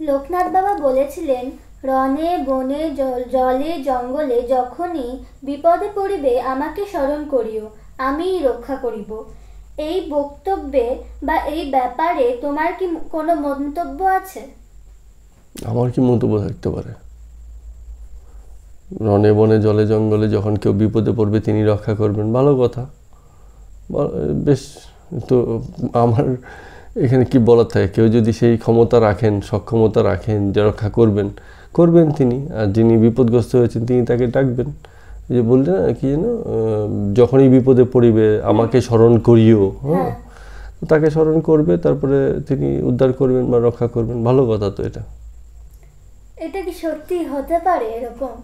লোকনাথ বাবা বলেছিলেন, রণে বনে জলে জঙ্গলে যখনই বিপদে পড়িবে আমাকে স্মরণ করিও, আমিই রক্ষা করিব। এই বক্তব্যে বা এই ব্যাপারে তোমার কি কোনো মন্তব্য আছে? আমার কি মন্তব্য থাকতে পারে? রণে বনে জলে জঙ্গলে যখন কেউ বিপদে পড়বে তিনি রক্ষা করবেন, ভালো কথা, বেশ। তো আমার এখানে কি বলার থাকে? কেউ যদি সেই ক্ষমতা রাখেন, সক্ষমতা রাখেন যে রক্ষা করবেন তিনি, আর যিনি বিপদগ্রস্ত হয়েছেন তিনি তাকে ডাকবেন। এই যে বললেন না কি যেন, যখনই বিপদে পড়িবে আমাকে স্মরণ করিও, হ্যাঁ, তাকে স্মরণ করবে, তারপরে তিনি উদ্ধার করবেন বা রক্ষা করবেন, ভালো কথা। তো এটা কি সত্যি হতে পারে এরকম?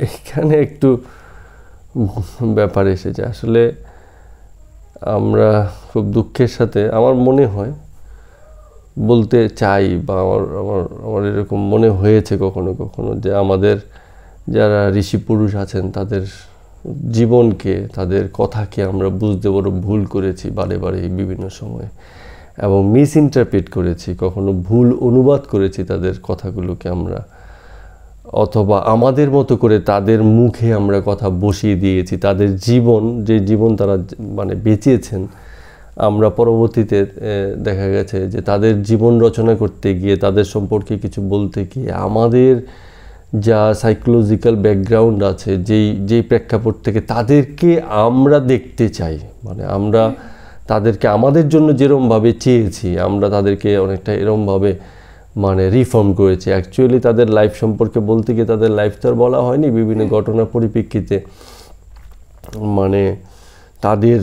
এখানে একটু ব্যাপার এসেছে। আসলে আমরা খুব দুঃখের সাথে আমার মনে হয় বলতে চাই, বা আমার এরকম মনে হয়েছে কখনো কখনো, যে আমাদের যারা ঋষি পুরুষ আছেন তাদের জীবনকে, তাদের কথাকে আমরা বুঝতে বড় ভুল করেছি বারে বারে বিভিন্ন সময়ে, এবং মিস ইন্টারপ্রেট করেছি, কখনো ভুল অনুবাদ করেছি তাদের কথাগুলোকে আমরা, অথবা আমাদের মতো করে তাদের মুখে আমরা কথা বসিয়ে দিয়েছি। তাদের জীবন, যে জীবন তারা মানে বেঁচেছেন, আমরা পরবর্তীতে দেখা গেছে যে তাদের জীবন রচনা করতে গিয়ে, তাদের সম্পর্কে কিছু বলতে গিয়ে আমাদের যা সাইকোলজিক্যাল ব্যাকগ্রাউন্ড আছে, যেই প্রেক্ষাপট থেকে তাদেরকে আমরা দেখতে চাই, মানে আমরা তাদেরকে আমাদের জন্য যেরমভাবে চেয়েছি, আমরা তাদেরকে অনেকটা এরমভাবে মানে রিফর্ম করেছি। অ্যাকচুয়ালি তাদের লাইফ সম্পর্কে বলতে গিয়ে তাদের লাইফ তো আর বলা হয়নি, বিভিন্ন ঘটনার পরিপ্রেক্ষিতে মানে তাদের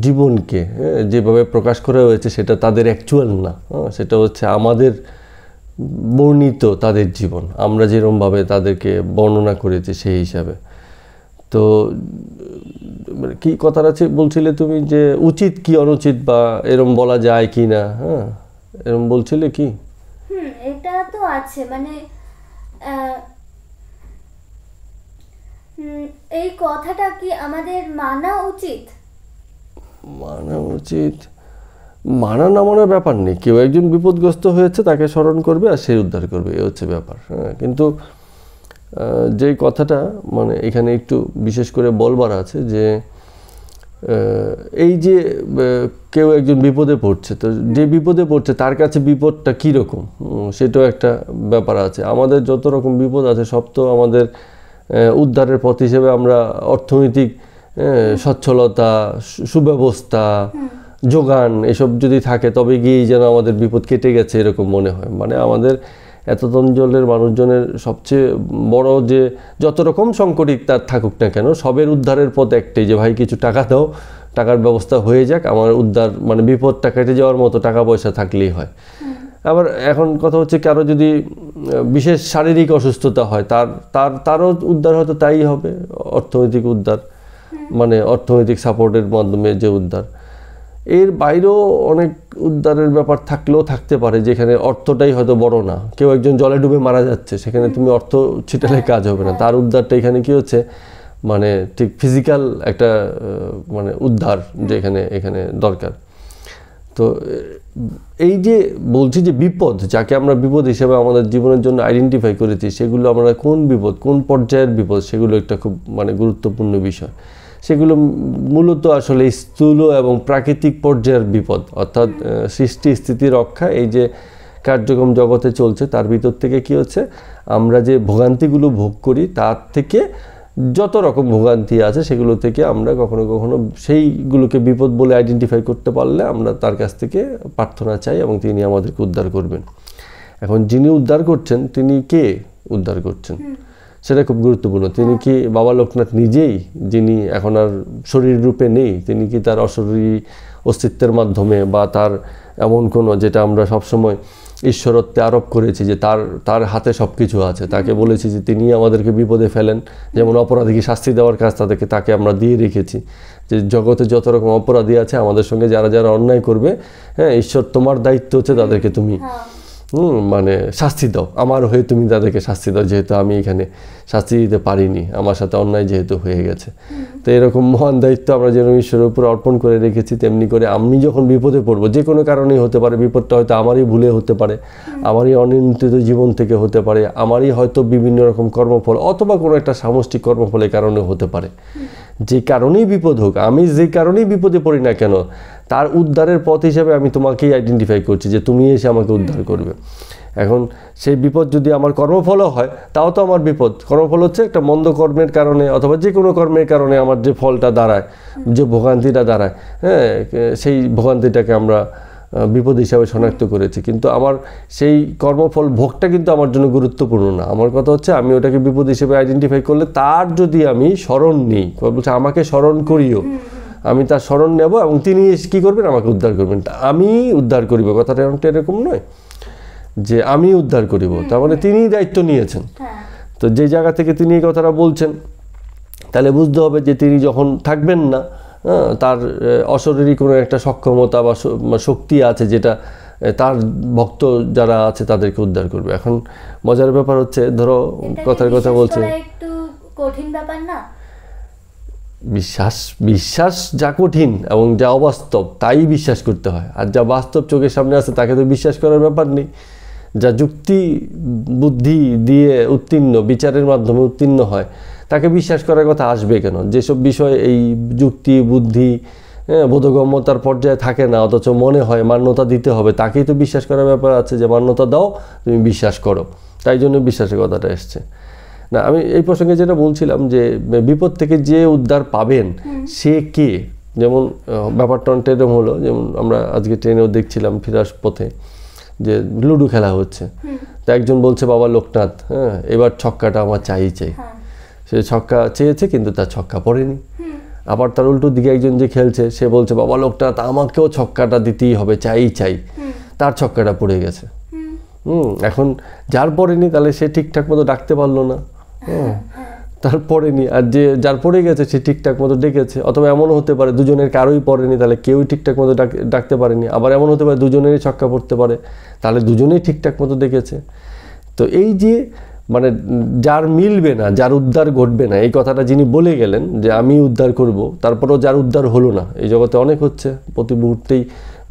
জীবনকে যেভাবে প্রকাশ করা হয়েছে সেটা তাদের অ্যাকচুয়াল না, সেটা হচ্ছে আমাদের বর্ণিত তাদের জীবন, আমরা যেরমভাবে তাদেরকে বর্ণনা করেছি সেই হিসাবে। তো কি কথাটা বলছিলে তুমি, যে উচিত কি অনুচিত বা এরম বলা যায় কি না, হ্যাঁ এরম বলছিলে কি? এটা তো আছে, মানে এই কথাটা কি আমাদের মানা উচিত? মানা না মানার ব্যাপার নেই। কেউ একজন বিপদগ্রস্ত হয়েছে, তাকে স্মরণ করবে আর সে উদ্ধার করবে, এ হচ্ছে ব্যাপার। হ্যাঁ, কিন্তু যে কথাটা মানে এখানে একটু বিশেষ করে বলবার আছে, যে এই যে কেউ একজন বিপদে পড়ছে, তো যে বিপদে পড়ছে তার কাছে বিপদটা কীরকম, সেটাও একটা ব্যাপার আছে। আমাদের যত রকম বিপদ আছে সব তো আমাদের উদ্ধারের পথ হিসেবে আমরা অর্থনৈতিক সচ্ছলতা, সুব্যবস্থা, যোগান এসব যদি থাকে তবে গিয়েই যেন আমাদের বিপদ কেটে গেছে এরকম মনে হয়। মানে আমাদের এত অঞ্চলের মানুষজনের সবচেয়ে বড় যে যত রকম সংকটই তার থাকুক না কেন, সবের উদ্ধারের পথ একটাই, যে ভাই কিছু টাকা দাও, টাকার ব্যবস্থা হয়ে যাক, আমার উদ্ধার মানে বিপদটা কেটে যাওয়ার মতো টাকা পয়সা থাকলেই হয়। আবার এখন কথা হচ্ছে, কারো যদি বিশেষ শারীরিক অসুস্থতা হয়, তারও উদ্ধার হয়তো তাই হবে, অর্থনৈতিক উদ্ধার, মানে অর্থনৈতিক সাপোর্টের মাধ্যমে যে উদ্ধার। এর বাইরেও অনেক উদ্ধারের ব্যাপার থাকলেও থাকতে পারে, যেখানে অর্থটাই হয়তো বড় না। কেউ একজন জলে ডুবে মারা যাচ্ছে, সেখানে তুমি অর্থ ছিটালে কাজ হবে না, তার উদ্ধারটা এখানে কি হচ্ছে, মানে ঠিক ফিজিক্যাল একটা মানে উদ্ধার যেখানে এখানে দরকার। তো এই যে বলছি যে বিপদ, যাকে আমরা বিপদ হিসেবে আমাদের জীবনের জন্য আইডেন্টিফাই করেছি, সেগুলো আমরা কোন বিপদ, কোন পর্যায়ের বিপদ, সেগুলো একটা খুব মানে গুরুত্বপূর্ণ বিষয়। সেগুলো মূলত আসলে স্থূল এবং প্রাকৃতিক পর্যায়ের বিপদ, অর্থাৎ সৃষ্টি স্থিতি রক্ষা, এই যে কার্যক্রম জগতে চলছে তার ভিতর থেকে কি হচ্ছে, আমরা যে ভোগান্তিগুলো ভোগ করি তার থেকে যত রকম ভোগান্তি আছে সেগুলো থেকে আমরা কখনো কখনো সেইগুলোকে বিপদ বলে আইডেন্টিফাই করতে পারলে আমরা তার কাছ থেকে প্রার্থনা চাই এবং তিনি আমাদেরকে উদ্ধার করবেন। এখন যিনি উদ্ধার করছেন তিনি কে উদ্ধার করছেন সেটা খুব গুরুত্বপূর্ণ। তিনি কি বাবা লোকনাথ নিজেই, যিনি এখন আর শরীর রূপে নেই, তিনি কি তার অশরীরী অস্তিত্বের মাধ্যমে বা তার এমন কোনো, যেটা আমরা সবসময় ঈশ্বরত্বে আরোপ করেছি যে তার হাতে সব কিছু আছে, তাকে বলেছি যে তিনি আমাদেরকে বিপদে ফেলেন, যেমন অপরাধীকে শাস্তি দেওয়ার কাজ তাকে আমরা দিয়ে রেখেছি, যে জগতে যত রকম অপরাধী আছে আমাদের সঙ্গে যারা যারা অন্যায় করবে, হ্যাঁ ঈশ্বর তোমার দায়িত্ব হচ্ছে তাদেরকে তুমি মানে শাস্তি দাও, আমার হয়ে তুমি তাদেরকে শাস্তি দাও, যেহেতু আমি এখানে শাস্তি দিতে পারিনি, আমার সাথে অন্যায় যেহেতু হয়ে গেছে। তো এরকম মহান দায়িত্ব আমরা যেরকম ঈশ্বরের উপর অর্পণ করে রেখেছি, তেমনি করে আমি যখন বিপদে পড়বো, যে কোনো কারণেই হতে পারে, বিপদটা হয়তো আমারই ভুলে হতে পারে, আমারই অনিয়ন্ত্রিত জীবন থেকে হতে পারে, আমারই হয়তো বিভিন্ন রকম কর্মফল অথবা কোনো একটা সামষ্টিক কর্মফলের কারণে হতে পারে। যে কারণেই বিপদ হোক, আমি যে কারণেই বিপদে পড়ি না কেন, তার উদ্ধারের পথ হিসাবে আমি তোমাকেই আইডেন্টিফাই করছি যে তুমি এসে আমাকে উদ্ধার করবে। এখন সেই বিপদ যদি আমার কর্মফলও হয়, তাও তো আমার বিপদ। কর্মফল হচ্ছে একটা মন্দ কর্মের কারণে অথবা যে কোনো কর্মের কারণে আমার যে ফলটা দাঁড়ায়, যে ভোগান্তিটা দাঁড়ায়, হ্যাঁ, সেই ভোগান্তিটাকে আমরা বিপদ হিসাবে শনাক্ত করেছি। কিন্তু আমার সেই কর্মফল ভোগটা কিন্তু আমার জন্য গুরুত্বপূর্ণ না। আমার কথা হচ্ছে আমি ওটাকে বিপদ হিসেবে আইডেন্টিফাই করলে তার যদি আমি স্মরণ নিই, বলছে আমাকে স্মরণ করিও, আমি তার স্মরণ নেব এবং তিনি কী করবেন, আমাকে উদ্ধার করবেন। আমি উদ্ধার করিব, কথাটা এরকম নয় যে আমি উদ্ধার করিব, তার মানে তিনিই দায়িত্ব নিয়েছেন। তো যে জায়গা থেকে তিনি এই কথাটা বলছেন, তাহলে বুঝতে হবে যে তিনি যখন থাকবেন না, তার অশরীরী কোনো একটা সক্ষমতা বা শক্তি আছে যেটা তার ভক্ত যারা আছে তাদেরকে উদ্ধার করবে। এখন মজার ব্যাপার হচ্ছে, ধরো কথার কথা বলছে, একটু কঠিন ব্যাপার না? বিশ্বাস যা কঠিন এবং যা অবাস্তব তাই বিশ্বাস করতে হয়, আর যা বাস্তব চোখের সামনে আছে তাকে তো বিশ্বাস করার ব্যাপার নেই। যা যুক্তি বুদ্ধি দিয়ে উত্তীর্ণ, বিচারের মাধ্যমে উত্তীর্ণ হয়, তাকে বিশ্বাস করার কথা আসবে কেন? যেসব বিষয় এই যুক্তি বুদ্ধি বোধগম্যতার পর্যায়ে থাকে না, অথচ মনে হয় মান্যতা দিতে হবে, তাকেই তো বিশ্বাস করার ব্যাপার আছে যে মান্যতা দাও, তুমি বিশ্বাস করো। তাই জন্য বিশ্বাসের কথাটা এসছে না। আমি এই প্রসঙ্গে যেটা বলছিলাম যে বিপদ থেকে যে উদ্ধার পাবেন সে কে? যেমন ব্যাপারটা এরকম হলো, যেমন আমরা আজকে ট্রেনেও দেখছিলাম ফেরার পথে যে লুডো খেলা হচ্ছে, তো একজন বলছে বাবা লোকনাথ, হ্যাঁ এবার ছক্কাটা আমার চাই। সে ছক্কা চেয়েছে কিন্তু তার ছক্কা পড়েনি। আবার তার উল্টো দিকে একজন যে খেলছে সে বলছে বাবা লোকনাথ আমাকেও ছক্কাটা দিতেই হবে, চাই, তার ছক্কাটা পড়ে গেছে। এখন যার পড়েনি তাহলে সে ঠিকঠাক মতো ডাকতে পারলো না, তার পড়েনি, আর যে যার পড়ে গেছে সে ঠিকঠাক মতো ডেকেছে। অথবা এমনও হতে পারে দুজনের কারোই পড়েনি, তাহলে কেউই ঠিকঠাক মতো ডাকতে পারেনি। আবার এমন হতে পারে দুজনেরই ছক্কা পড়তে পারে, তাহলে দুজনেই ঠিকঠাক মতো ডেকেছে। তো এই যে মানে যার মিলবে না, যার উদ্ধার ঘটবে না, এই কথাটা যিনি বলে গেলেন যে আমি উদ্ধার করব, তারপরেও যার উদ্ধার হলো না, এই জগতে অনেক হচ্ছে। প্রতি মুহূর্তেই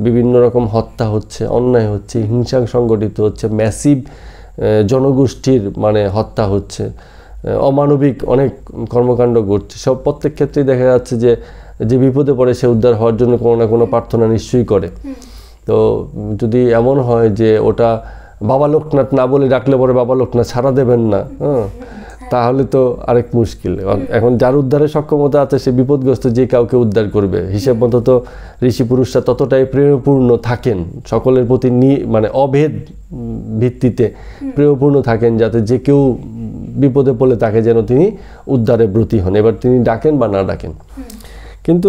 বিভিন্ন রকম হত্যা হচ্ছে, অন্যায় হচ্ছে, হিংসা সংগঠিত হচ্ছে, ম্যাসিভ জনগোষ্ঠীর মানে হত্যা হচ্ছে, অমানবিক অনেক কর্মকাণ্ড ঘটছে। সব প্রত্যেক ক্ষেত্রেই দেখা যাচ্ছে যে যে বিপদে পড়ে সে উদ্ধার হওয়ার জন্য কোনো না কোনো প্রার্থনা নিশ্চয়ই করে। তো যদি এমন হয় যে ওটা বাবা লোকনাথ না বলে ডাকলে পরে বাবা লোকনাথ সাড়া দেবেন না, তাহলে তো আরেক মুশকিল। এখন যার উদ্ধারের সক্ষমতা আছে সে বিপদগ্রস্ত যে কাউকে উদ্ধার করবে। হিসেব মতো তো ঋষি পুরুষরা ততটাই প্রেমপূর্ণ থাকেন, সকলের প্রতি মানে অভেদ ভিত্তিতে প্রেমপূর্ণ থাকেন, যাতে যে কেউ বিপদে পড়লে তাকে যেন তিনি উদ্ধারে ব্রতী হন, এবার তিনি ডাকেন বা না ডাকেন। কিন্তু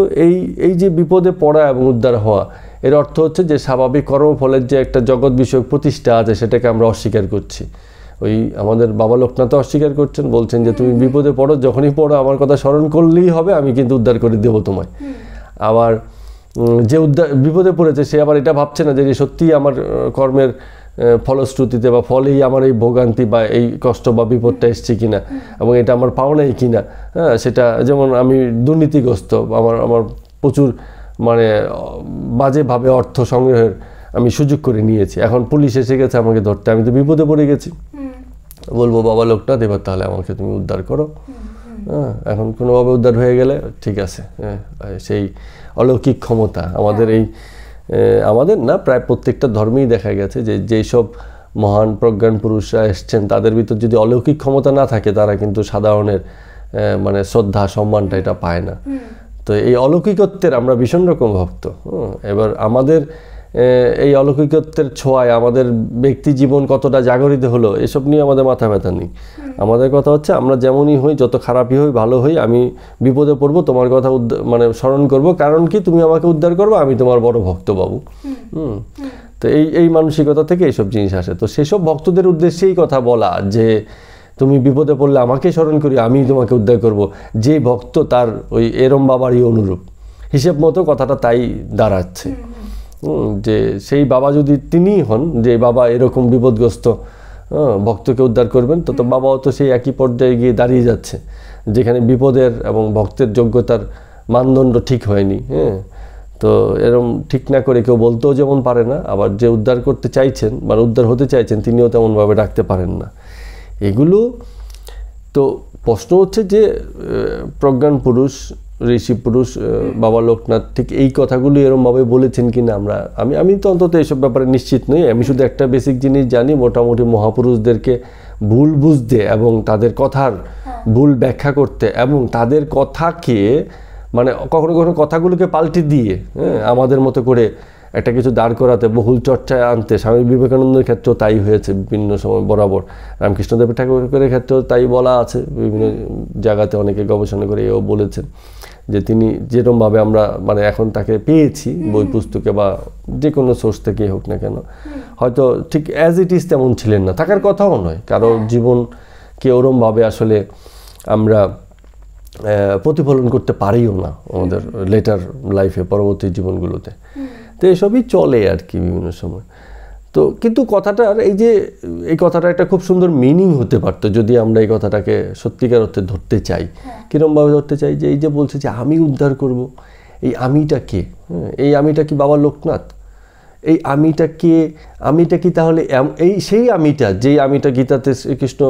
এই যে বিপদে পড়া এবং উদ্ধার হওয়া, এর অর্থ হচ্ছে যে স্বাভাবিক কর্মফলের যে একটা জগৎ বিষয়ক প্রতিষ্ঠা আছে সেটাকে আমরা অস্বীকার করছি। ওই আমাদের বাবা লোকনাথ অস্বীকার করছেন, বলছেন যে তুমি বিপদে পড়ো, যখনই পড়ো আমার কথা স্মরণ করলেই হবে, আমি কিন্তু উদ্ধার করে দেবো তোমায়। আবার যে বিপদে পড়েছে সে আবার এটা ভাবছে না যে সত্যিই আমার কর্মের ফলশ্রুতিতে বা ফলেই আমার এই ভোগান্তি বা এই কষ্ট বা বিপদটা এসছে কিনা এবং এটা আমার পাওনাই কিনা। হ্যাঁ, সেটা যেমন আমি দুর্নীতিগ্রস্ত, আমার প্রচুর মানে বাজেভাবে অর্থ সংগ্রহের আমি সুযোগ করে নিয়েছি, এখন পুলিশ এসে গেছে আমাকে ধরতে, আমি তো বিপদে পড়ে গেছি। বলবো বাবা লোকনাথ এবার তাহলে আমাকে তুমি উদ্ধার করো। হ্যাঁ, এখন কোনোভাবে উদ্ধার হয়ে গেলে ঠিক আছে। হ্যাঁ, সেই অলৌকিক ক্ষমতা আমাদের না প্রায় প্রত্যেকটা ধর্মেই দেখা গেছে যে যেই সব মহান প্রজ্ঞান পুরুষরা এসছেন তাদের ভিতর যদি অলৌকিক ক্ষমতা না থাকে তারা কিন্তু সাধারণের মানে শ্রদ্ধা সম্মানটা এটা পায় না। তো এই অলৌকিকত্বের আমরা ভীষণ রকম ভক্ত। এবার আমাদের এই অলৌকিকত্বের ছোঁয়ায় আমাদের ব্যক্তি জীবন কতটা জাগরিত হলো এসব নিয়ে আমাদের মাথা ব্যথা নেই। আমাদের কথা হচ্ছে আমরা যেমনই হই, যত খারাপই হই ভালো হই, আমি বিপদে পড়বো তোমার কথা মানে স্মরণ করব, কারণ কি তুমি আমাকে উদ্ধার করবো, আমি তোমার বড় ভক্ত বাবু। তো এই মানসিকতা থেকে এইসব জিনিস আসে। তো সেসব ভক্তদের উদ্দেশ্যেই কথা বলা যে তুমি বিপদে পড়লে আমাকে স্মরণ করি, আমি তোমাকে উদ্ধার করব। যে ভক্ত তার ওই এরম বাবারই অনুরূপ, হিসেব মতো কথাটা তাই দাঁড়াচ্ছে। যে সেই বাবা যদি তিনিই হন, যে বাবা এরকম বিপদগ্রস্ত ভক্তকে উদ্ধার করবেন, তো বাবাও তো সেই একই পর্যায়ে গিয়ে দাঁড়িয়ে যাচ্ছে, যেখানে বিপদের এবং ভক্তের যোগ্যতার মানদণ্ড ঠিক হয়নি। তো এরকম ঠিক না করে কেউ বলতেও যেমন পারে না, আবার যে উদ্ধার করতে চাইছেন মানে উদ্ধার হতে চাইছেন তিনিও তেমনভাবে ডাকতে পারেন না। এগুলো তো প্রশ্ন হচ্ছে যে প্রজ্ঞান পুরুষ, ঋষি পুরুষ বাবা লোকনাথ ঠিক এই কথাগুলো এরমভাবে বলেছেন কিনা আমি তো অন্তত এইসব ব্যাপারে নিশ্চিত নই। আমি শুধু একটা বেসিক জিনিস জানি, মোটামুটি মহাপুরুষদেরকে ভুল বুঝতে এবং তাদের কথার ভুল ব্যাখ্যা করতে এবং তাদের কথাকে মানে কখনো কখনো কথাগুলোকে পাল্টে দিয়ে আমাদের মতো করে একটা কিছু দাঁড় করাতে, বহুল চর্চায় আনতে, স্বামী বিবেকানন্দের ক্ষেত্রেও তাই হয়েছে বিভিন্ন সময় বরাবর, রামকৃষ্ণদেব ঠাকুরের ক্ষেত্রেও তাই বলা আছে, বিভিন্ন জায়গাতে অনেকে গবেষণা করে এও বলেছেন যে তিনি যেরকমভাবে আমরা মানে এখন তাকে পেয়েছি বই পুস্তকে বা যে কোনো সোর্স থেকেই হোক না কেন, হয়তো ঠিক অ্যাজ ইট ইজ তেমন ছিলেন না, থাকার কথাও নয়। কারো জীবনকে ওরমভাবে আসলে আমরা প্রতিফলন করতে পারিও না আমাদের লেটার লাইফে, পরবর্তী জীবনগুলোতে। তো এসবই চলে আর কি বিভিন্ন সময়। তো কিন্তু কথাটার এই কথাটা একটা খুব সুন্দর মিনিং হতে পারতো যদি আমরা এই কথাটাকে সত্যিকার অর্থে ধরতে চাই। কীরকমভাবে ধরতে চাই, যে এই যে বলছে যে আমি উদ্ধার করব, এই আমিটা কে? এই আমিটা কি বাবা লোকনাথ? এই আমিটা কি তাহলে সেই আমিটা, যেই আমিটা গীতাতে শ্রীকৃষ্ণ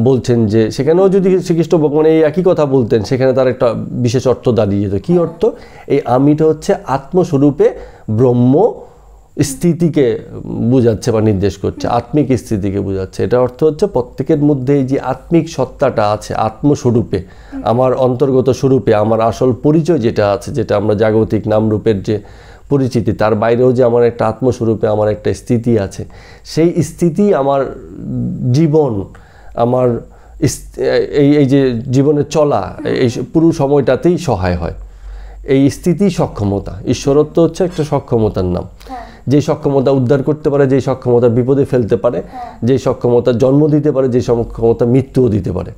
বলছেন, যে সেখানেও যদি শ্রীকৃষ্ণ মানে এই একই কথা বলতেন, সেখানে তার একটা বিশেষ অর্থ দাঁড়িয়ে যেত। কী অর্থ? এই আমিটা হচ্ছে আত্মস্বরূপে ব্রহ্ম স্থিতিকে বোঝাচ্ছে বা নির্দেশ করছে, আত্মিক স্থিতিকে বোঝাচ্ছে। এটা অর্থ হচ্ছে প্রত্যেকের মধ্যে এই যে আত্মিক সত্তাটা আছে, আত্মস্বরূপে, আমার অন্তর্গত স্বরূপে, আমার আসল পরিচয় যেটা আছে, যেটা আমরা জাগতিক নামরূপের যে পরিচিতি, তার বাইরেও যে আমার একটা আত্মস্বরূপে আমার একটা স্থিতি আছে, সেই স্থিতি আমার জীবন, আমার এই যে জীবনে চলা এই পুরো সময়টাতেই সহায় হয়। এই স্থিতি সক্ষমতা, ঈশ্বরত্ব হচ্ছে একটা সক্ষমতার নাম। যে সক্ষমতা উদ্ধার করতে পারে, যে সক্ষমতা বিপদে ফেলতে পারে, যে সক্ষমতা জন্ম দিতে পারে, যে সক্ষমতা মৃত্যুও দিতে পারে।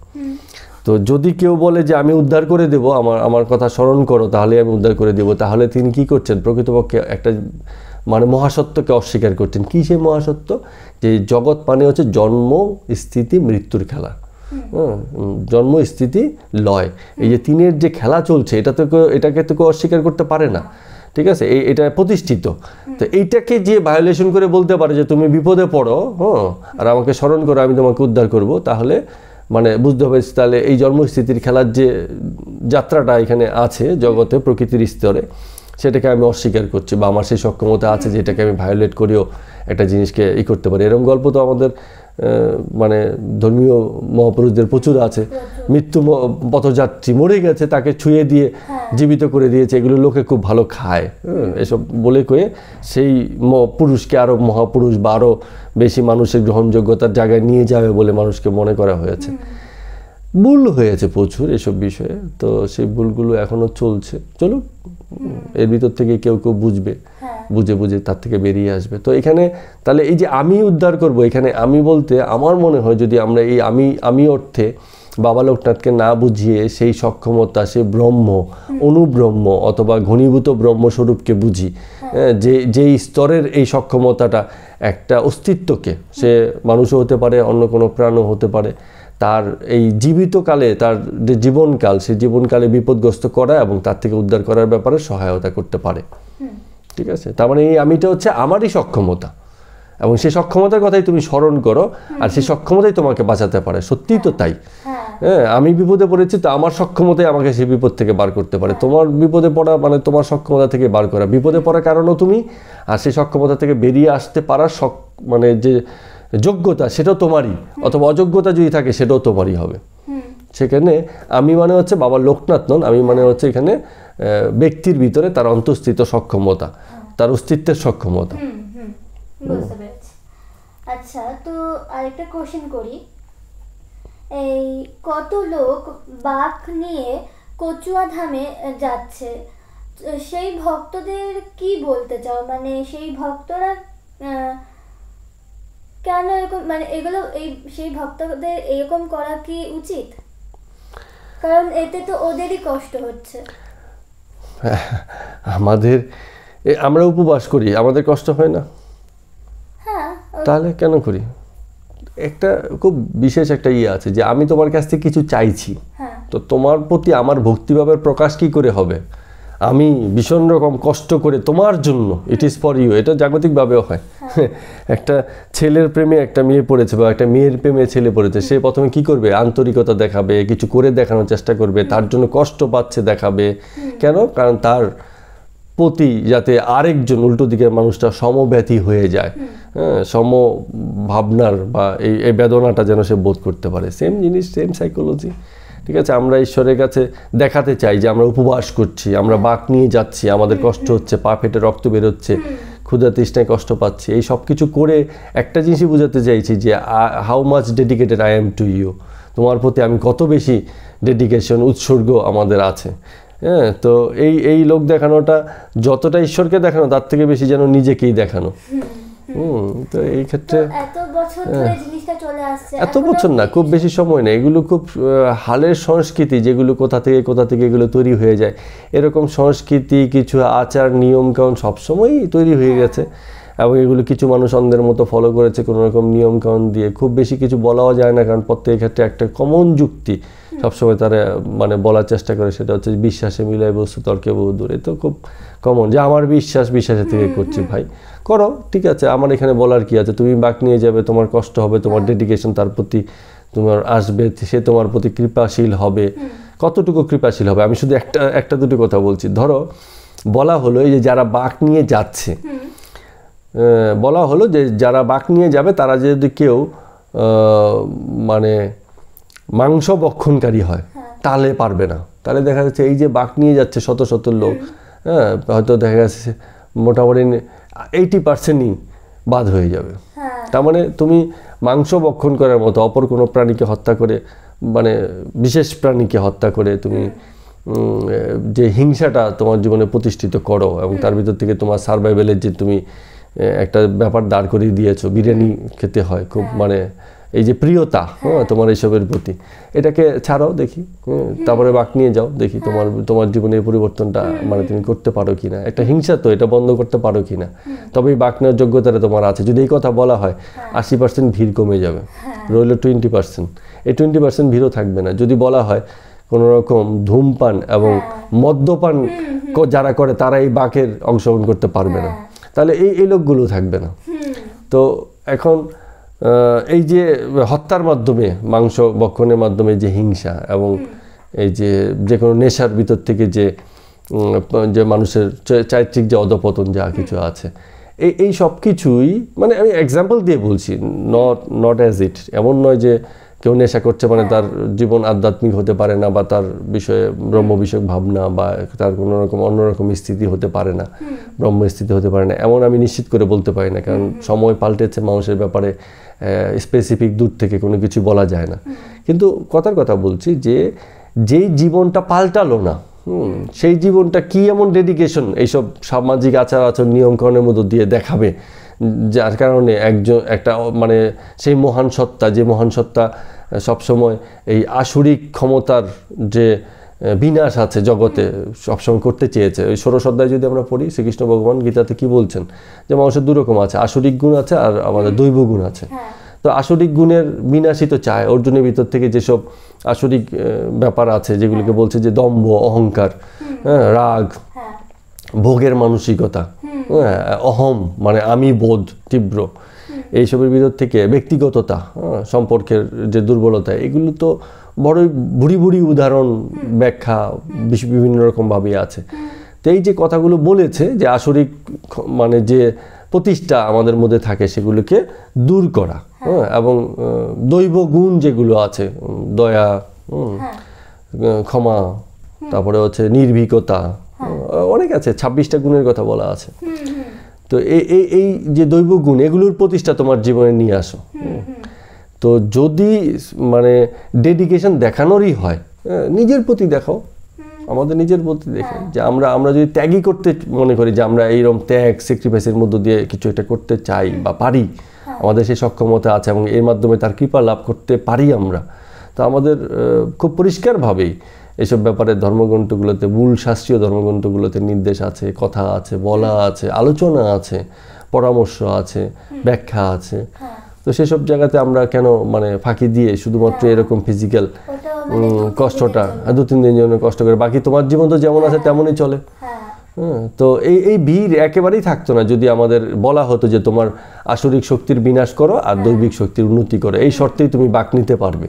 তো যদি কেউ বলে যে আমি উদ্ধার করে দেব, আমার কথা স্মরণ করো তাহলে আমি উদ্ধার করে দেব, তাহলে তিনি কি করছেন? প্রকৃতপক্ষে একটা মানে মহাসত্যকে অস্বীকার করছেন। কি সেই মহাসত্য? যে জগৎ মানে হচ্ছে জন্ম স্থিতি মৃত্যুর খেলা। জন্ম স্থিতি লয়, এই যে তিনের যে খেলা চলছে, এটাকে তো কেউ অস্বীকার করতে পারে না। ঠিক আছে, এটা প্রতিষ্ঠিত। তো এইটাকে যে ভায়োলেশন করে বলতে পারে যে তুমি বিপদে পড়ো, আর আমাকে স্মরণ করো, আমি তোমাকে উদ্ধার করব, তাহলে মানে বুঝতে হবে তাহলে এই জন্মস্থিতির খেলার যে যাত্রাটা এখানে আছে জগতে প্রকৃতির স্তরে, সেটাকে আমি অস্বীকার করছি, বা আমার সেই সক্ষমতা আছে যেটাকে আমি ভায়োলেট করেও একটা জিনিসকে করতে পারি। এরকম গল্প তো আমাদের মানে ধর্মীয় মহাপুরুষদের প্রচুর আছে। মৃত্যু পথযাত্রী মরে গেছে, তাকে ছুঁয়ে দিয়ে জীবিত করে দিয়েছে, এগুলো লোকে খুব ভালো খায়। এসব বলে কয়ে সেই পুরুষকে আরও মহাপুরুষ বা আরও বেশি মানুষের গ্রহণযোগ্যতার জায়গায় নিয়ে যাবে বলে মানুষকে মনে করা হয়েছে। ভুল হয়েছে প্রচুর এসব বিষয়ে, তো সেই ভুলগুলো এখনও চলছে। চলুক, এর ভিতর থেকে কেউ বুঝবে, বুঝে তার থেকে বেরিয়ে আসবে। তো এখানে তাহলে এই যে আমি উদ্ধার করব, এখানে আমি বলতে আমার মনে হয় যদি আমরা এই আমি অর্থে বাবা লোকনাথকে না বুঝিয়ে সেই সক্ষমতা, সেই ব্রহ্ম, অনুব্রহ্ম অথবা ঘনীভূত ব্রহ্মস্বরূপকে বুঝি, যে স্তরের এই সক্ষমতাটা একটা অস্তিত্বকে, সে মানুষও হতে পারে, অন্য কোনো প্রাণও হতে পারে, তার এই জীবিতকালে তার যে জীবনকাল, সেই জীবনকালে বিপদগ্রস্ত করা এবং তার থেকে উদ্ধার করার ব্যাপারে সহায়তা করতে পারে। ঠিক আছে, তার মানে এই আমিটা হচ্ছে আমারই সক্ষমতা, এবং সেই সক্ষমতার কথাই তুমি স্মরণ করো, আর সেই সক্ষমতাই তোমাকে বাঁচাতে পারে। সত্যিই তো তাই। আমি বিপদে পড়েছি, তো আমার সক্ষমতাই আমাকে সেই বিপদ থেকে বার করতে পারে। তোমার বিপদে পড়া মানে তোমার সক্ষমতা থেকে বার করা, বিপদে পড়ার কারণও তুমি, আর সেই সক্ষমতা থেকে বেরিয়ে আসতে পারার মানে যে যোগ্যতা সেটাও তোমারই, অথবা অযোগ্যতা যদি থাকে সেটাও তোমারই হবে। সেখানে আমি মানে হচ্ছে বাবা লোকনাথ নন, আমি মানে হচ্ছে এখানে ব্যক্তির ভিতরে তার অন্তঃস্থিত সক্ষমতা, তার অস্তিত্বের সক্ষমতা। আচ্ছা, তো আরেকটা কোশ্চেন করি। এই কত লোক বাঘ নিয়ে কচুয়া ধামে যাচ্ছে, সেই ভক্তদের কি বলতে চাও? মানে সেই ভক্তরা কেন এরকম, মানে এগুলো সেই ভক্তদের এরকম করা কি উচিত? কারণ এতে তো ওদেরই কষ্ট হচ্ছে। আমাদের আমরা উপবাস করি, আমাদের কষ্ট হয় না? হ্যাঁ। তাহলে কেন করি? একটা খুব বিশেষ একটা আছে যে আমি তোমার কাছ থেকে কিছু চাইছি, তো তোমার প্রতি আমার ভক্তিভাবের প্রকাশ কি করে হবে? আমি ভীষণ রকম কষ্ট করে তোমার জন্য, ইট ইজ ফর ইউ, এটা জাগতিকভাবেও হয়। একটা ছেলের প্রেমে একটা মেয়ে পড়েছে বা একটা মেয়ের প্রেমে ছেলে পড়েছে, সে প্রথমে কি করবে? আন্তরিকতা দেখাবে, কিছু করে দেখানোর চেষ্টা করবে, তার জন্য কষ্ট পাচ্ছে দেখাবে। কেন? কারণ তার প্রতি যাতে আরেকজন উল্টো দিকের মানুষটা সমব্যথী হয়ে যায়, হ্যাঁ, সমভাবনার বা এই বেদনাটা যেন সে বোধ করতে পারে। সেম জিনিস, সেম সাইকোলজি। ঠিক আছে, আমরা ঈশ্বরের কাছে দেখাতে চাই যে আমরা উপবাস করছি, আমরা বাঁক নিয়ে যাচ্ছি, আমাদের কষ্ট হচ্ছে, পা ফেটে রক্ত বেরোচ্ছে, ক্ষুধা তৃষ্ণায় কষ্ট পাচ্ছি, এই সব কিছু করে একটা জিনিসই বোঝাতে চাইছি যে how much dedicated I am to you, তোমার প্রতি আমি কত বেশি ডেডিকেশন, উৎসর্গ আমাদের আছে। হ্যাঁ, তো এই লোক দেখানোটা যতটা ঈশ্বরকে দেখানো তার থেকে বেশি যেন নিজেকেই দেখানো। তো এই ক্ষেত্রে এত বছর ধরে জিনিসটা চলে আসছে। এত বছর না, খুব বেশি সময় নেই, এগুলো খুব হালের সংস্কৃতি, যেগুলো কোথা থেকে এগুলো তৈরি হয়ে যায়। এরকম সংস্কৃতি, কিছু আচার নিয়ম কানুন সবসময়ই তৈরি হয়ে গেছে, এবং এগুলো কিছু মানুষ অন্ধের মতো ফলো করেছে কোনো রকম নিয়ম কানুন দিয়ে। খুব বেশি কিছু বলাও যায় না, কারণ প্রত্যেক ক্ষেত্রে একটা কমন যুক্তি সবসময় তারা মানে বলার চেষ্টা করে, সেটা হচ্ছে বিশ্বাসে মিলাই বস্তু তর্কে বহু দূরে। তো খুব কমন যে আমার বিশ্বাসের থেকে করছি, ভাই করো, ঠিক আছে, আমার এখানে বলার কি আছে? তুমি বাঁক নিয়ে যাবে, তোমার কষ্ট হবে, তোমার ডেডিকেশন তার প্রতি তোমার আসবে, সে তোমার প্রতি কৃপাশীল হবে। কতটুকু কৃপাশীল হবে? আমি শুধু একটা দুটো কথা বলছি। ধরো বলা হলো এই যে যারা বাঁক নিয়ে যাচ্ছে, বলা হলো যে যারা বাঁক নিয়ে যাবে তারা যদি কেউ মানে মাংস ভক্ষণকারী হয় তাহলে পারবে না। তাহলে দেখা যাচ্ছে এই যে বাঁক নিয়ে যাচ্ছে শত শত লোক, হ্যাঁ, হয়তো দেখা যাচ্ছে মোটামুটি 80%ই বাদ হয়ে যাবে। তার মানে তুমি মাংস ভক্ষণ করার মতো অপর কোনো প্রাণীকে হত্যা করে, মানে বিশেষ প্রাণীকে হত্যা করে তুমি যে হিংসাটা তোমার জীবনে প্রতিষ্ঠিত করো, এবং তার ভিতর থেকে তোমার সার্ভাইভেলের যে তুমি একটা ব্যাপার দাঁড় করিয়ে দিয়েছো, বিরিয়ানি খেতে হয় খুব, মানে এই যে প্রিয়তা তোমার এইসবের প্রতি, এটাকে ছাড়াও দেখি, তারপরে বাঁক নিয়ে যাও, দেখি তোমার জীবনে এই পরিবর্তনটা মানে তুমি করতে পারো কিনা। একটা হিংসা তো, এটা বন্ধ করতে পারো কিনা, তবেই বাঁক নেওয়ার যোগ্যতাটা তোমার আছে। যদি এই কথা বলা হয় 80% ভিড় কমে যাবে, রইল 20%। এই 20% ভিড়ও থাকবে না। যদি বলা হয় কোনো রকম ধূমপান এবং মদ্যপান যারা করে তারা এই বাঁকের অংশগ্রহণ করতে পারবে না, তাহলে এই লোকগুলো থাকবে না। তো এখন এই যে হত্যার মাধ্যমে, মাংস ভক্ষণের মাধ্যমে যে হিংসা, এবং এই যে কোনো নেশার ভিতর থেকে যে মানুষের চারিত্রিক যে অধপতন যা কিছু আছে, এই সব কিছুই মানে আমি এক্সাম্পল দিয়ে বলছি, নট অ্যাজ ইট। এমন নয় যে কেউ নেশা করছে মানে তার জীবন আধ্যাত্মিক হতে পারে না, বা তার বিষয়ে ব্রহ্ম বিষয়ক ভাবনা, বা তার কোনো রকম অন্যরকম স্থিতি হতে পারে না, ব্রহ্ম স্থিতি হতে পারে না, এমন আমি নিশ্চিত করে বলতে পারি না। কারণ সময় পাল্টেছে, মানুষের ব্যাপারে স্পেসিফিক দূর থেকে কোনো কিছু বলা যায় না। কিন্তু কথার কথা বলছি যে যেই জীবনটা পাল্টালো না, সেই জীবনটা কি এমন ডেডিকেশন এইসব সামাজিক আচার নিয়মকানুনের মধ্য দিয়ে দেখাবে, যার কারণে একটা মানে সেই মহান সত্তা, যে মহান সত্তা সবসময় এই আসুরিক ক্ষমতার যে বিনাশ আছে জগতে সবসময় করতে চেয়েছে। ওই 16 অধ্যায় যদি আমরা পড়ি, শ্রীকৃষ্ণ ভগবান গীতাতে কি বলছেন, যে মানুষের দুরকম আছে, আসুরিক গুণ আছে আর আমাদের দৈব গুণ আছে। তো আসুরিক গুণের বিনাশই তো চায়। অর্জুনের ভিতর থেকে যেসব আসুরিক ব্যাপার আছে, যেগুলোকে বলছে যে দম্ভ, অহংকার, রাগ, ভোগের মানসিকতা, অহম মানে আমি বোধ তীব্র, এইসবের ভিতর থেকে ব্যক্তিগততা, সম্পর্কের যে দুর্বলতা, এগুলো তো বড়ই বুড়ি উদাহরণ ব্যাখ্যা বিভিন্ন রকমভাবে আছে। তো এই যে কথাগুলো বলেছে যে আসরিক মানে যে প্রতিষ্ঠা আমাদের মধ্যে থাকে সেগুলোকে দূর করা, এবং দৈব গুণ যেগুলো আছে, দয়া, ক্ষমা, তারপরে হচ্ছে নির্ভীকতা, অনেক আছে, 26টা গুণের কথা বলা আছে। তো এই যে দৈব গুণ, এগুলোর প্রতিষ্ঠা তোমার জীবনে নিয়ে আসো। তো যদি মানে ডেডিকেশন দেখানোরই হয়, নিজের প্রতি দেখাও, আমাদের নিজের প্রতি দেখে যে আমরা যদি ত্যাগই করতে মনে করি, যে আমরা এইরকম ত্যাগ স্যাক্রিফাইসের মধ্য দিয়ে কিছু একটা করতে চাই বা পারি, আমাদের সেই সক্ষমতা আছে এবং এর মাধ্যমে তার কৃপা লাভ করতে পারি আমরা, তো আমাদের খুব পরিষ্কারভাবেই এইসব ব্যাপারে ধর্মগ্রন্থগুলোতে, মূল শাস্ত্রীয় ধর্মগ্রন্থগুলোতে নির্দেশ আছে, কথা আছে, বলা আছে, আলোচনা আছে, পরামর্শ আছে, ব্যাখ্যা আছে। তো সেসব জায়গাতে আমরা কেন মানে ফাঁকি দিয়ে শুধুমাত্র এরকম ফিজিক্যাল কষ্টটা 2-3 দিনের জন্য কষ্ট করে, বাকি তোমার জীবন তো যেমন আছে তেমনই চলে। তো এই ভিড় একেবারেই থাকতো না যদি আমাদের বলা হতো যে তোমার আসরিক শক্তির বিনাশ করো আর দৈবিক শক্তির উন্নতি করো, এই শর্তেই তুমি বাঁক নিতে পারবে।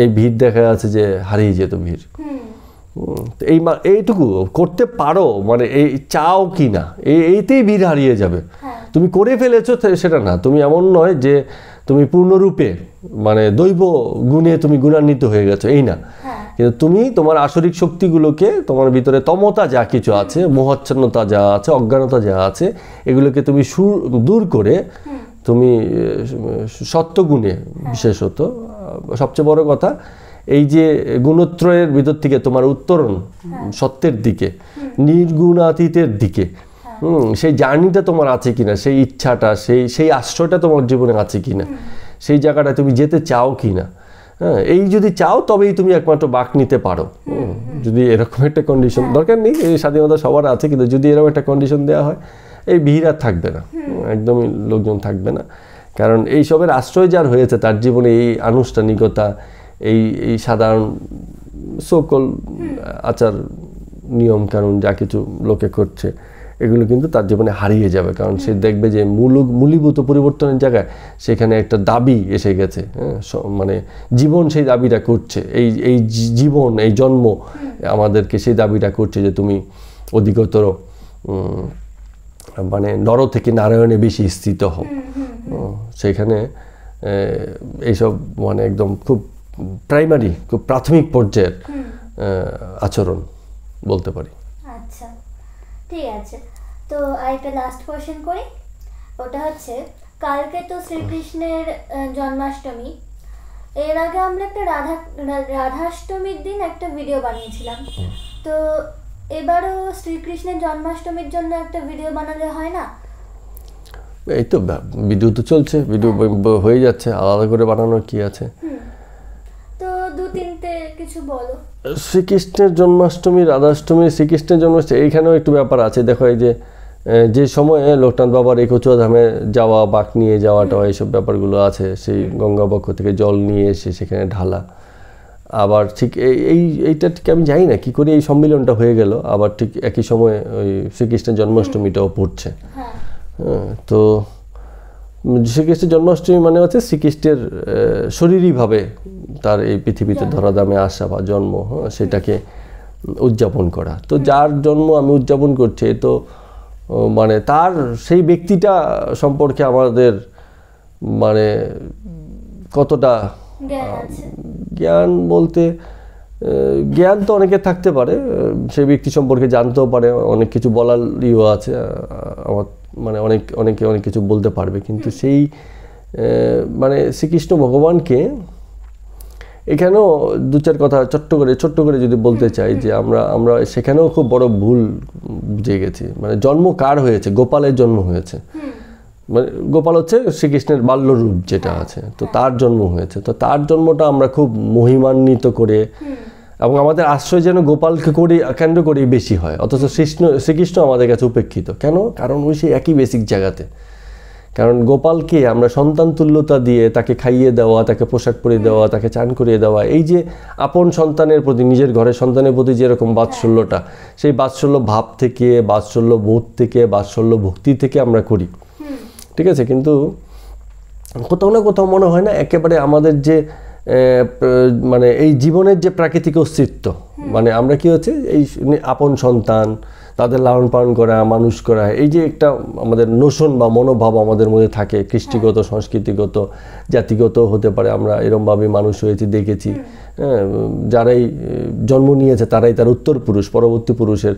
এই ভিড় দেখা যাচ্ছে যে হারিয়ে যেত ভিড়। এইটুকু করতে পারো মানে এই চাও কি না, এইতেই ভিড় হারিয়ে যাবে। তুমি করে ফেলেছো সেটা না, তুমি এমন নয় যে তুমি পূর্ণরূপে মানে দৈব গুণে তুমি গুণান্বিত হয়ে গেছো, এই না। কিন্তু তুমি তোমার আসরিক শক্তিগুলোকে, তোমার ভিতরে তমতা যা কিছু আছে, মোহাচ্ছন্নতা যা আছে, অজ্ঞানতা যা আছে, এগুলোকে তুমি দূর করে তুমি সত্যগুণে, বিশেষত সবচেয়ে বড় কথা এই যে গুণত্রয়ের ভিতর থেকে তোমার উত্তরণ সত্যের দিকে, নির্গুণাতীতের দিকে, সেই জার্নিটা তোমার আছে কিনা, সেই ইচ্ছাটা, সেই আশ্রয়টা তোমার জীবনে আছে কিনা, সেই জায়গাটা তুমি যেতে চাও কিনা। এই যদি চাও তবেই তুমি একমাত্র বাঁক নিতে পারো। যদি এরকম একটা কন্ডিশন, দরকার নেই এই স্বাধীনতা সবার আছে, কিন্তু যদি এরকম একটা কন্ডিশন দেওয়া হয় এই ভিড় আর থাকবে না, একদমই লোকজন থাকবে না। কারণ এইসবের আশ্রয় যার হয়েছে তার জীবনে এই আনুষ্ঠানিকতা, এই সাধারণ সকল আচার নিয়ম কানুন যা কিছু লোকে করছে এগুলো কিন্তু তার জীবনে হারিয়ে যাবে। কারণ সে দেখবে যে মূলীভূত পরিবর্তনের জায়গায় সেখানে একটা দাবি এসে গেছে। মানে জীবন সেই দাবিটা করছে, এই জীবন, এই জন্ম আমাদেরকে সেই দাবিটা করছে যে তুমি অধিকতর মানে নর থেকে নারায়ণে বেশি স্থিত হও। সেখানে এইসব মানে একদম খুব প্রাইমারি, খুব প্রাথমিক পর্যায়ের আচরণ বলতে পারি। আচ্ছা, ঠিক আছে। তো আরেকটা লাস্ট কোয়েশ্চেন করি, ওটা হচ্ছে কালকে তো শ্রীকৃষ্ণের জন্মাষ্টমী। এর আগে আমরা একটা রাধাষ্টমীর দিন একটা ভিডিও বানিয়েছিলাম, তো এবারও শ্রীকৃষ্ণের জন্মাষ্টমীর জন্য একটা ভিডিও বানালে হয় না? এই তো ভিডিও তো চলছে, ভিডিও হয়ে যাচ্ছে, আলাদা করে বানানোর কি আছে? তো 2-3টে কিছু বলো। শ্রীকৃষ্ণের জন্মাষ্টমী, রাধাষ্টমী, শ্রীকৃষ্ণের জন্মাষ্টমী এইখানেও একটু ব্যাপার আছে। দেখো এই যে সময়ে লোকনাথ বাবার এই কচুয়া ধামে যাওয়া, বাঁক নিয়ে যাওয়াটা, এইসব ব্যাপারগুলো আছে, সেই গঙ্গা বক্ষ থেকে জল নিয়ে এসে সেখানে ঢালা, আবার ঠিক এইটা ঠিক আমি জানি না কী করে এই সম্মিলনটা হয়ে গেল, আবার ঠিক একই সময়ে ওই শ্রীকৃষ্ণের জন্মাষ্টমীটাও পড়ছে। তো শ্রীকৃষ্ণের জন্মাষ্টমী মানে হচ্ছে শ্রীকৃষ্ণের শরীরীভাবে তার এই পৃথিবীতে ধরাধামে আসা বা জন্ম, সেটাকে উদযাপন করা। তো যার জন্ম আমি উদযাপন করছি, তো মানে তার সেই ব্যক্তিটা সম্পর্কে আমাদের মানে কতটা জ্ঞান বলতে, জ্ঞান তো অনেকের থাকতে পারে, সেই ব্যক্তি সম্পর্কে জানতেও পারে, অনেক কিছু বলার ইয়েও আছে, আমার মানে অনেকে অনেক কিছু বলতে পারবে। কিন্তু সেই মানে শ্রীকৃষ্ণ ভগবানকে এখানেও 2-4 কথা ছোট্ট করে যদি বলতে চাই, যে আমরা সেখানেও খুব বড় ভুল বুঝে গেছি। মানে জন্ম কার হয়েছে? গোপালের জন্ম হয়েছে। মানে গোপাল হচ্ছে শ্রীকৃষ্ণের বাল্যরূপ যেটা আছে, তো তার জন্ম হয়েছে। তো তার জন্মটা আমরা খুব মহিমান্বিত করে, এবং আমাদের আশ্রয় যেন গোপালকে কেন্দ্র করেই বেশি হয়, অথচ শ্রীকৃষ্ণ আমাদের কাছে উপেক্ষিত কেন? কারণ ওই সেই একই বেসিক জায়গাতে। কারণ গোপালকে আমরা সন্তান তুল্যতা দিয়ে তাকে খাইয়ে দেওয়া, তাকে পোশাক পরিয়ে দেওয়া, তাকে চান করিয়ে দেওয়া, এই যে আপন সন্তানের প্রতি, নিজের ঘরের সন্তানের প্রতি যেরকম বাৎসল্যটা, সেই বাৎসল্য ভাব থেকে, বাৎসল্য বোধ থেকে, বাৎসল্য ভক্তি থেকে আমরা করি, ঠিক আছে। কিন্তু কোথাও না কোথাও মনে হয় না একেবারে আমাদের যে মানে এই জীবনের যে প্রাকৃতিক অস্তিত্ব, মানে আমরা কি হচ্ছে এই আপন সন্তান, তাদের লালন পালন করা, মানুষ করা, এই যে একটা আমাদের নোশন বা মনোভাব আমাদের মধ্যে থাকে, কৃষ্টিগত, সংস্কৃতিগত, জাতিগত হতে পারে, আমরা এরমভাবে মানুষ হয়েছি, দেখেছি। যারাই জন্ম নিয়েছে তারাই তার উত্তর পুরুষ, পরবর্তী পুরুষের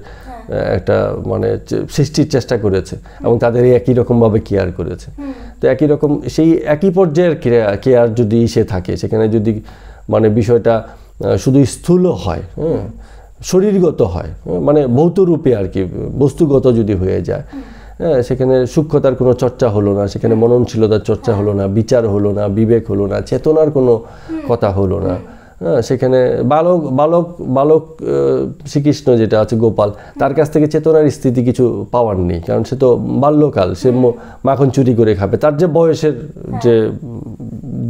একটা মানে সৃষ্টির চেষ্টা করেছে, এবং তাদের একই রকমভাবে কেয়ার করেছে। তো একই রকম সেই একই পর্যায়ের কেয়ার যদি সে থাকে, সেখানে যদি মানে বিষয়টা শুধু স্থূল হয়, শরীরগত হয়, মানে ভৌতরূপে আর কি, বস্তুগত যদি হয়ে যায়, সেখানে সূক্ষ্মতার কোনো চর্চা হলো না, সেখানে মননশীলতার চর্চা হলো না, বিচার হলো না, বিবেক হলো না, চেতনার কোনো কথা হলো না, হ্যাঁ, সেখানে বালক বালক বালক শ্রীকৃষ্ণ যেটা আছে গোপাল, তার কাছ থেকে চেতনার স্থিতি কিছু পাওয়ার নেই, কারণ সে তো বাল্যকাল, সে মাখন চুরি করে খাবে। তার যে বয়সের যে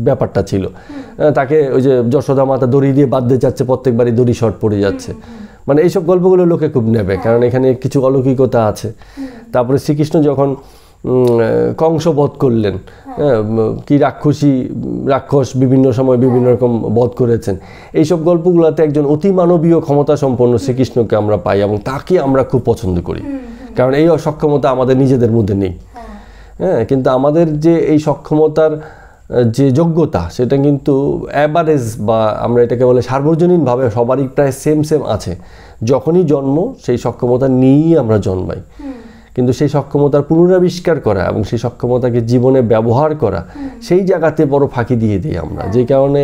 ব্যাপারটা ছিল, তাকে ওই যে যশোদা মাতা দড়ি দিয়ে বাঁধতে যাচ্ছে, প্রত্যেকবারই দড়ি শর্ট পড়ে যাচ্ছে, মানে এইসব গল্পগুলো লোকে খুব নেবে, কারণ এখানে কিছু অলৌকিকতা আছে। তারপরে শ্রীকৃষ্ণ যখন কংস বধ করলেন, কি রাক্ষস বিভিন্ন সময় বিভিন্ন রকম বধ করেছেন, এইসব গল্পগুলোতে একজন অতি মানবীয় ক্ষমতা সম্পন্ন শ্রীকৃষ্ণকে আমরা পাই এবং তাকে আমরা খুব পছন্দ করি, কারণ এই সক্ষমতা আমাদের নিজেদের মধ্যে নেই। হ্যাঁ, কিন্তু আমাদের যে এই সক্ষমতার যে যোগ্যতা, সেটা কিন্তু অ্যাভারেজ বা আমরা এটাকে বলে সার্বজনীনভাবে সবারই প্রায় সেম আছে। যখনই জন্ম সেই সক্ষমতা নিয়েই আমরা জন্মাই, কিন্তু সেই সক্ষমতার পুনরাবিষ্কার করা এবং সেই সক্ষমতাকে জীবনে ব্যবহার করা, সেই জায়গাতে বড় ফাঁকি দিয়ে দিই আমরা, যে কারণে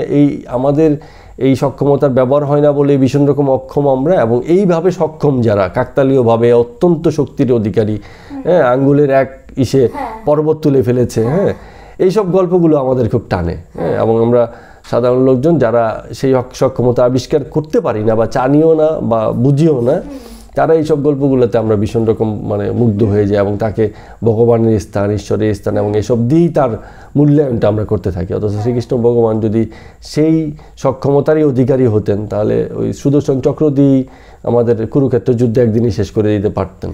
আমাদের এই সক্ষমতার ব্যবহার হয় না বলে ভীষণ রকম অক্ষম আমরা। এবং এইভাবে সক্ষম যারা, কাকতালীয়ভাবে অত্যন্ত শক্তির অধিকারী, হ্যাঁ, আঙ্গুলের এক ইসে পর্বত তুলে ফেলেছে, হ্যাঁ, এইসব গল্পগুলো আমাদের খুব টানে। হ্যাঁ, এবং আমরা সাধারণ লোকজন যারা সেই সক্ষমতা আবিষ্কার করতে পারি না বা জানিও না বা বুঝিও না, তারা এইসব গল্পগুলোতে আমরা ভীষণ রকম মানে মুগ্ধ হয়ে যাই এবং তাকে ভগবানের স্থান, ঈশ্বরের স্থান এবং এসব দিয়েই তার মূল্যায়নটা আমরা করতে থাকি। অথচ শ্রীকৃষ্ণ ভগবান যদি সেই সক্ষমতারই অধিকারী হতেন, তাহলে ওই সুদর্শন চক্র দিয়েই আমাদের কুরুক্ষেত্র যুদ্ধ একদিনই শেষ করে দিতে পারতেন।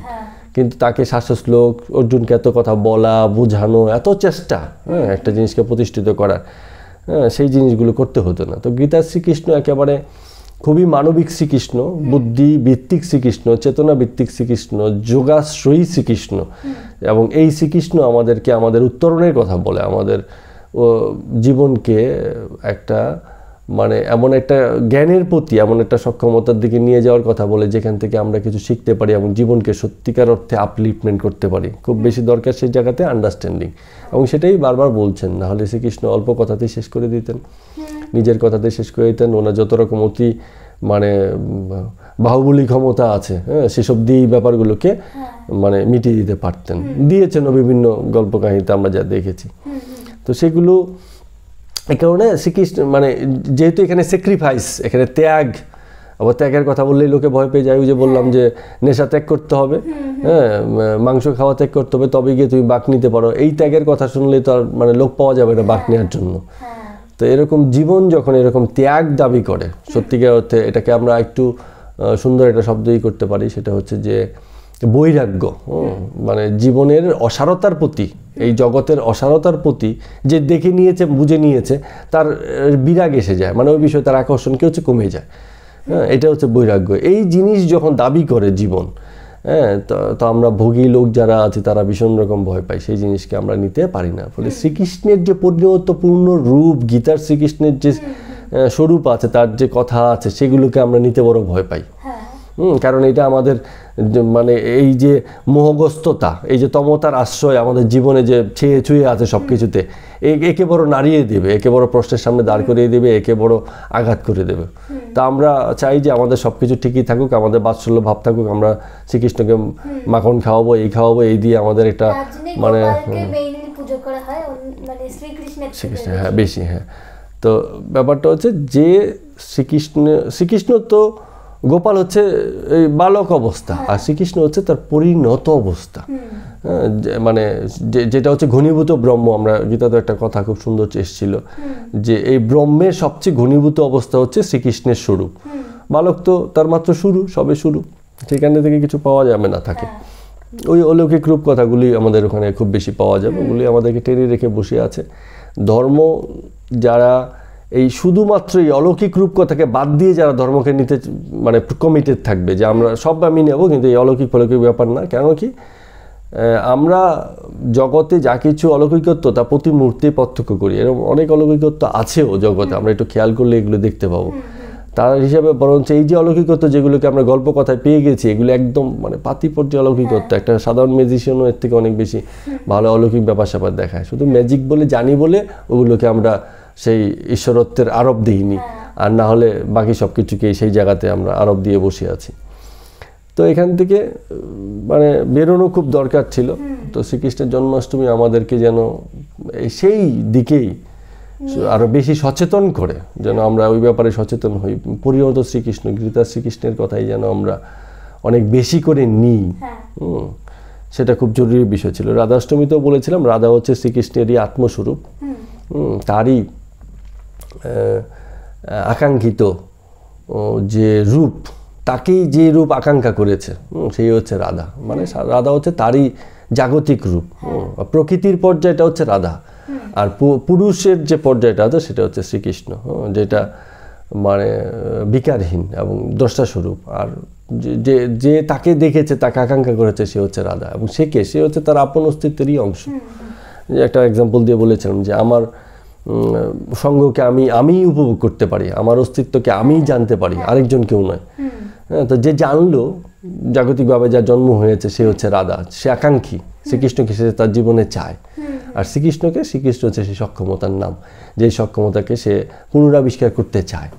কিন্তু তাকে শাস্ত্রশ্লোক, অর্জুনকে এত কথা বলা, বোঝানো, এত চেষ্টা, হ্যাঁ, একটা জিনিসকে প্রতিষ্ঠিত করার, হ্যাঁ, সেই জিনিসগুলো করতে হতো না। তো গীতার শ্রীকৃষ্ণ একেবারে খুবই মানবিক শ্রীকৃষ্ণ, বুদ্ধি ভিত্তিক শ্রীকৃষ্ণ, চেতনা ভিত্তিক শ্রীকৃষ্ণ, যোগাশ্রয়ী শ্রীকৃষ্ণ। এবং এই শ্রীকৃষ্ণ আমাদেরকে আমাদের উত্তরণের কথা বলে, আমাদের জীবনকে একটা মানে এমন একটা জ্ঞানের প্রতি, এমন একটা সক্ষমতার দিকে নিয়ে যাওয়ার কথা বলে, যেখান থেকে আমরা কিছু শিখতে পারি এবং জীবনকে সত্যিকার অর্থে আপলিফমেন্ট করতে পারি। খুব বেশি দরকার সেই জায়গাতে আন্ডারস্ট্যান্ডিং, এবং সেটাই বারবার বলছেন। নাহলে শ্রীকৃষ্ণ অল্প কথাতেই শেষ করে দিতেন, নিজের কথাতেই শেষ করে দিতেন। ওনার যত রকম অতি মানে বাহুবলী ক্ষমতা আছে, হ্যাঁ, সেসব দিয়ে এই ব্যাপারগুলোকে মানে মিটিয়ে দিতে পারতেন, দিয়েছেন বিভিন্ন গল্প কাহিনীতে আমরা যা দেখেছি। তো সেগুলো এই কারণে শ্রীকৃষ্ণ মানে যেহেতু এখানে স্যাক্রিফাইস, এখানে ত্যাগ, আবার ত্যাগের কথা বললেই লোকে ভয় পেয়ে যায়। ওই যে বললাম যে নেশা ত্যাগ করতে হবে, হ্যাঁ, মাংস খাওয়া ত্যাগ করতে হবে, তবে গিয়ে তুমি বাঘ নিতে পারো। এই ত্যাগের কথা শুনলে তো আর মানে লোক পাওয়া যাবে না বাঘ নেওয়ার জন্য। তো এরকম জীবন যখন এরকম ত্যাগ দাবি করে, সত্যিকার অর্থে এটাকে আমরা একটু সুন্দর একটা শব্দই করতে পারি, সেটা হচ্ছে যে বৈরাগ্য। মানে জীবনের অসারতার প্রতি, এই জগতের অসারতার প্রতি যে দেখে নিয়েছে, বুঝে নিয়েছে, তার বিরাগ এসে যায়, মানে ওই বিষয়ে তার আকর্ষণ কি হচ্ছে, কমে যায়। হ্যাঁ, এটা হচ্ছে বৈরাগ্য। এই জিনিস যখন দাবি করে জীবন, হ্যাঁ, তো আমরা ভোগী লোক যারা আছে তারা ভীষণ রকম ভয় পাই, সেই জিনিসকে আমরা নিতে পারি না। ফলে শ্রীকৃষ্ণের যে পরিণতপূর্ণ রূপ, গীতার শ্রীকৃষ্ণের যে স্বরূপ আছে, তার যে কথা আছে, সেগুলোকে আমরা নিতে বড় ভয় পাই। কারণ এটা আমাদের মানে এই যে মোহগ্রস্ততা, এই যে তমতার আশ্রয় আমাদের জীবনে যে ছেয়ে ছুঁয়ে আছে সব কিছুতে, একে বড় নাড়িয়ে দেবে, একে বড় প্রশ্নের সামনে দাঁড় করিয়ে দেবে, একে বড় আঘাত করে দেবে। তা আমরা চাই যে আমাদের সব কিছু ঠিকই থাকুক, আমাদের বাৎসল্য ভাব থাকুক, আমরা শ্রীকৃষ্ণকে মাখন খাওয়াবো, এই খাওয়াবো, এই দিয়ে আমাদের একটা মানে শ্রীকৃষ্ণ, হ্যাঁ, বেশি। হ্যাঁ, তো ব্যাপারটা হচ্ছে যে শ্রীকৃষ্ণ তো গোপাল হচ্ছে এই বালক অবস্থা, আর শ্রীকৃষ্ণ হচ্ছে তার পরিণত অবস্থা। মানে যেটা হচ্ছে ঘনীভূত ব্রহ্ম। আমরা গীতাতে একটা কথা খুব সুন্দর এসেছিল যে এই ব্রহ্মের সবচেয়ে ঘনীভূত অবস্থা হচ্ছে শ্রীকৃষ্ণের স্বরূপ। বালক তো তার মাত্র শুরু, সবে শুরু, সেখানে থেকে কিছু পাওয়া যাবে না থাকে। ওই অলৌকিক রূপ কথাগুলি আমাদের ওখানে খুব বেশি পাওয়া যাবে, ওগুলি আমাদেরকে টেনে রেখে বসে আছে। ধর্ম যারা এই শুধুমাত্র এই অলৌকিক রূপকথাকে বাদ দিয়ে যারা ধর্মকে নিতে মানে কমিটেড থাকবে, যে আমরা সব আমি নেব, কিন্তু এই অলৌকিক ফলৌকিক ব্যাপার না। কেন কি আমরা জগতে যা কিছু অলৌকিকত্ব তা প্রতি মুহূর্তে প্রত্যক্ষ করি, এরকম অনেক অলৌকিকত্ব আছেও জগতে, আমরা একটু খেয়াল করলে এগুলো দেখতে পাবো। তার হিসাবে বরঞ্চ এই যে অলৌকিকত্ব যেগুলোকে আমরা গল্প কথায় পেয়ে গেছি, এগুলো একদম মানে পাতি পর্যায়ে অলৌকিকত্ব। একটা সাধারণ ম্যাজিশিয়ানও এর থেকে অনেক বেশি ভালো অলৌকিক ব্যাপার স্যাপার দেখায়। শুধু ম্যাজিক বলে জানি বলে ওগুলোকে আমরা সেই ঈশ্বরত্বের আরোপ দিইনি, আর না হলে বাকি সব কিছুকেই সেই জায়গাতে আমরা আরোপ দিয়ে বসে আছি। তো এখান থেকে মানে বেরোনো খুব দরকার ছিল। তো শ্রীকৃষ্ণের জন্মাষ্টমী আমাদেরকে যেন সেই দিকেই আরো বেশি সচেতন করে, যেন আমরা ওই ব্যাপারে সচেতন হই। পরিণত শ্রীকৃষ্ণ, গীতা শ্রীকৃষ্ণের কথাই যেন আমরা অনেক বেশি করে নিই, সেটা খুব জরুরি বিষয় ছিল। রাধাষ্টমীতেও বলেছিলাম রাধা হচ্ছে শ্রীকৃষ্ণেরই আত্মস্বরূপ, তারই আকাঙ্ক্ষিত যে রূপ, তাকেই যে রূপ আকাঙ্ক্ষা করেছে সেই হচ্ছে রাধা। মানে রাধা হচ্ছে তারই জাগতিক রূপ। প্রকৃতির পর্যায়টা হচ্ছে রাধা, আর পুরুষের যে পর্যায়টা আছে সেটা হচ্ছে শ্রীকৃষ্ণ, যেটা মানে বিকারহীন এবং দ্রষ্টা স্বরূপ। আর যে যে তাকে দেখেছে, তাকে আকাঙ্ক্ষা করেছে, সে হচ্ছে রাধা, এবং সে হচ্ছে তার আপন অস্তিত্বেরই অংশ। যে একটা এক্সাম্পল দিয়ে বলেছিলাম যে আমার সঙ্গকে আমি উপভোগ করতে পারি, আমার অস্তিত্বকে আমি জানতে পারি, আরেকজন কেউ নয়। তো যে জানলো জাগতিকভাবে যা জন্ম হয়েছে সে হচ্ছে রাধা, সে আকাঙ্ক্ষী, শ্রীকৃষ্ণকে সে তার জীবনে চায়। আর শ্রীকৃষ্ণ হচ্ছে সেই সক্ষমতার নাম, যে সক্ষমতাকে সে পুনরাবিষ্কার করতে চায়।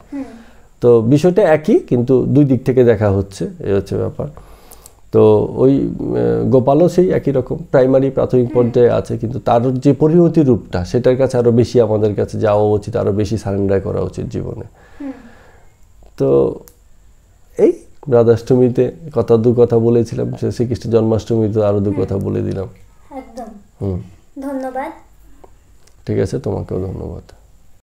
তো বিষয়টা একই, কিন্তু দুই দিক থেকে দেখা হচ্ছে, এই হচ্ছে ব্যাপার। তো ওই গোপালও সেই একই রকম প্রাইমারি প্রাথমিক পর্যায়ে আছে, কিন্তু তার যে পরিণতি রূপটা সেটার কাছে আরো বেশি আমাদের কাছে যাওয়া উচিত, আরো বেশি সারেন্ডার করা উচিত জীবনে। তো এই রাধাষ্টমীতে দু কথা বলেছিলাম, শ্রীকৃষ্ণ জন্মাষ্টমীতে আরো দু কথা বলে দিলাম। একদম। ধন্যবাদ। ঠিক আছে, তোমাকেও ধন্যবাদ।